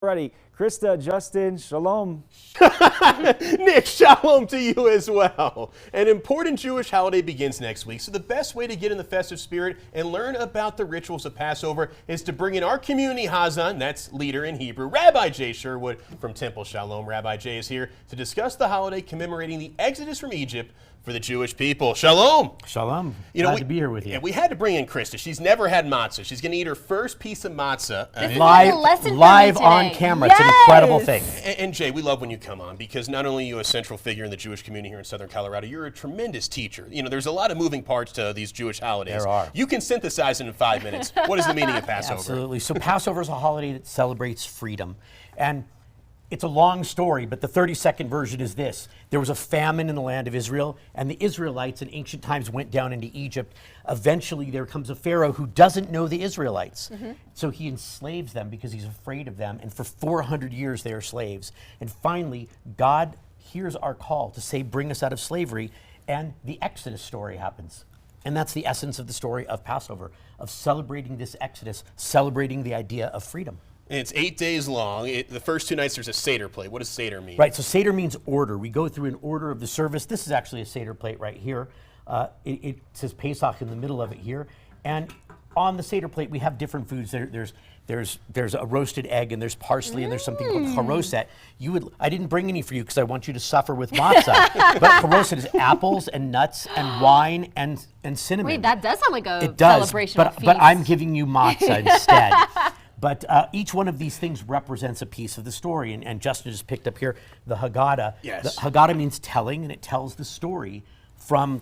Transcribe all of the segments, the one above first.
Alrighty, Krista, Justin, shalom. Nick, shalom to you as well. An important Jewish holiday begins next week, so the best way to get in the festive spirit and learn about the rituals of Passover is to bring in our community Hazan, that's leader in Hebrew, Rabbi Jay Sherwood from Temple Shalom. Rabbi Jay is here to discuss the holiday commemorating the Exodus from Egypt for the Jewish people. Shalom. Shalom. Glad to be here with you. Yeah, we had to bring in Krista. She's never had matzah. She's going to eat her first piece of matzah. This is like a lesson live for me on today. camera. Yes. It's an incredible thing. And Jay, we love when you come on because not only are you a central figure in the Jewish community here in Southern Colorado, you're a tremendous teacher. You know, there's a lot of moving parts to these Jewish holidays. There are. You can synthesize it in 5 minutes. What is the meaning of Passover? Absolutely. So Passover is a holiday that celebrates freedom. And it's a long story, but the 30-second version is this. There was a famine in the land of Israel, and the Israelites in ancient times went down into Egypt. Eventually, there comes a Pharaoh who doesn't know the Israelites. So he enslaves them because he's afraid of them, and for 400 years they are slaves. And finally, God hears our call to say, bring us out of slavery, and the Exodus story happens. And that's the essence of the story of Passover, of celebrating this Exodus, celebrating the idea of freedom. And it's 8 days long. The first 2 nights there's a Seder plate. What does Seder mean? Right, so Seder means order. We go through an order of the service. This is actually a Seder plate right here. It says Pesach in the middle of it here. And on the Seder plate, we have different foods. There's a roasted egg, and there's parsley, and there's something called charoset. I didn't bring any for you because I want you to suffer with matzah. But charoset is apples and nuts and wine and cinnamon. Wait, that does sound like a It does, celebrational feast. but I'm giving you matzah instead. But each one of these things represents a piece of the story. And Justin just picked up here the Haggadah. Yes. The Haggadah means telling, and it tells the story from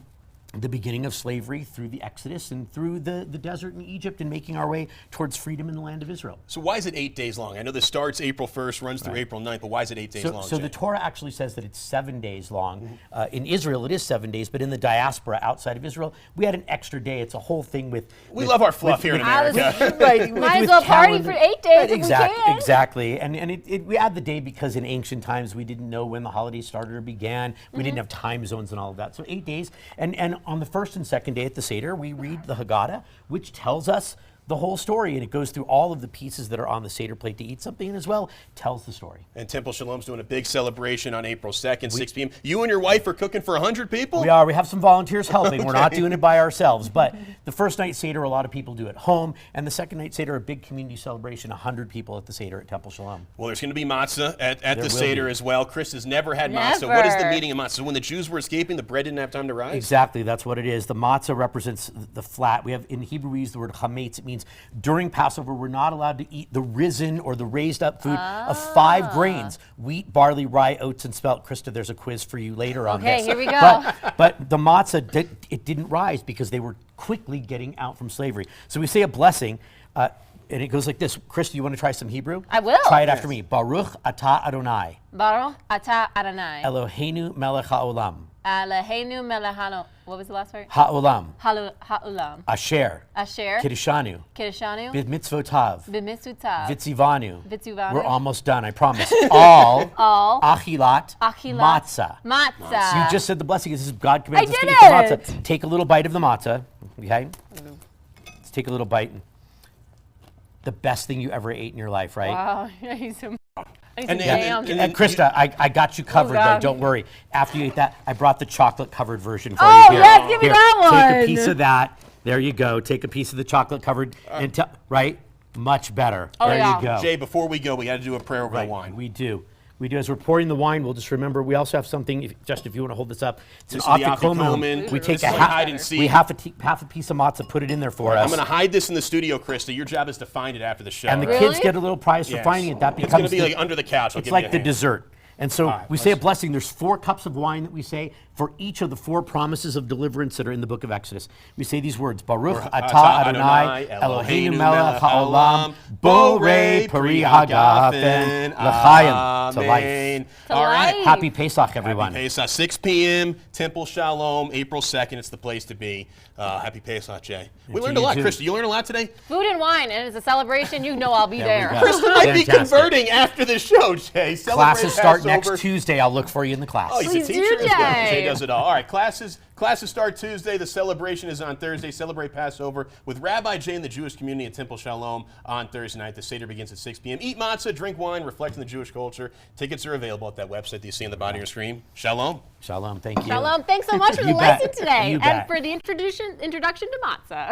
the beginning of slavery through the Exodus and through the desert in Egypt and making our way towards freedom in the land of Israel. So why is it 8 days long? I know this starts April 1st, runs through April 9th, but why is it 8 days long? So Jay? the Torah actually says that it's 7 days long. In Israel, it is 7 days, but in the diaspora outside of Israel, we had an extra day. It's a whole thing with... We love our fluff here in America. Right, Might as well party for 8 days if we can. Exactly. And we add the day because in ancient times, we didn't know when the holidays started or began. We didn't have time zones and all of that. So 8 days. And on the first and second day at the Seder, we read the Haggadah, which tells us the whole story, and it goes through all of the pieces that are on the Seder plate to eat something, and as well tells the story. And Temple Shalom's doing a big celebration on April 2nd, 6 p.m. You and your wife are cooking for 100 people? We are. We have some volunteers helping. We're not doing it by ourselves. But the first night Seder, a lot of people do at home. And the second night Seder, a big community celebration, 100 people at the Seder at Temple Shalom. Well, there's going to be matzah at the Seder as well. Chris has never had matzah. Never. What is the meaning of matzah? So when the Jews were escaping, the bread didn't have time to rise? Exactly. That's what it is. The matzah represents the flat. We have, in Hebrew, we use the word chametz. It means during Passover, we're not allowed to eat the risen or the raised up food of 5 grains: wheat, barley, rye, oats, and spelt. Krista, there's a quiz for you later on this. Okay, here we go. But the matzah, it didn't rise because they were quickly getting out from slavery. So we say a blessing, and it goes like this. Krista, you want to try some Hebrew? I will. Try it after me. Baruch atah Adonai. Baruch atah Adonai. Eloheinu melech haolam. Eloheinu melech what was the last word? Haolam. Ha'olam. Asher. Asher. Kiddushanu. Kiddushanu. B'mitzvotav. B'mitzvotav. Vitzivanu. Vitzivanu. We're almost done, I promise. All. Achilat. Achilat. Matzah. Matzah. You just said the blessing. This is God commands I us to did eat the it. matzah. Take a little bite of the matzah. Okay? Let's take a little bite. The best thing you ever ate in your life, right? Wow. I need some And jam. then And Krista, I got you covered, though. God. Don't worry. After you ate that, I brought the chocolate-covered version for Oh, you. Here. yes, give me Here, that Take a one. piece of that. There you go. Take a piece of the chocolate-covered, and right? Much better. Oh, there yeah. you go. Jay, before we go, we got to do a prayer over Right, the wine. we do. We do. As we're pouring the wine, we'll just remember we also have something. If you want to hold this up, it's This an is the afikomen. afikomen. We take This a is like hide and seek. we half a piece of matzah, put it in there for us. I'm going to hide this in the studio, Krista. Your job is to find it after the show. And the all right? kids get a little prize for Yes. finding it. That It's becomes going to be like under the couch. I'll it's give like you a the hand. dessert. And so we say a blessing. There's 4 cups of wine that we say for each of the 4 promises of deliverance that are in the book of Exodus. We say these words: Baruch atah Adonai Eloheinu melech haolam borei peri hagafen l'chaim, to life. All right. life. Happy Pesach, everyone. Happy Pesach, 6 p.m., Temple Shalom, April 2nd. It's the place to be. Happy Pesach, Jay. We learned a you lot, too. Krista. You learned a lot today? Food and wine, and it's a celebration. You know I'll be There there. we go. Krista might be Fantastic. converting after the show, Jay. Celebrate Classes start Passover. Passover. next Tuesday, I'll look for you in the class. Oh, he's Please a do, teacher as well. Jay. Jay does it all. All right, classes start Tuesday. The celebration is on Thursday. Celebrate Passover with Rabbi Jay and the Jewish community at Temple Shalom on Thursday night. The Seder begins at 6 p.m. Eat matzah, drink wine, reflect on the Jewish culture. Tickets are available at that website that you see on the bottom of your screen. Shalom. Shalom, thank you. Shalom. Thanks so much for the You bet. lesson today You and bet. for the introduction to matzah.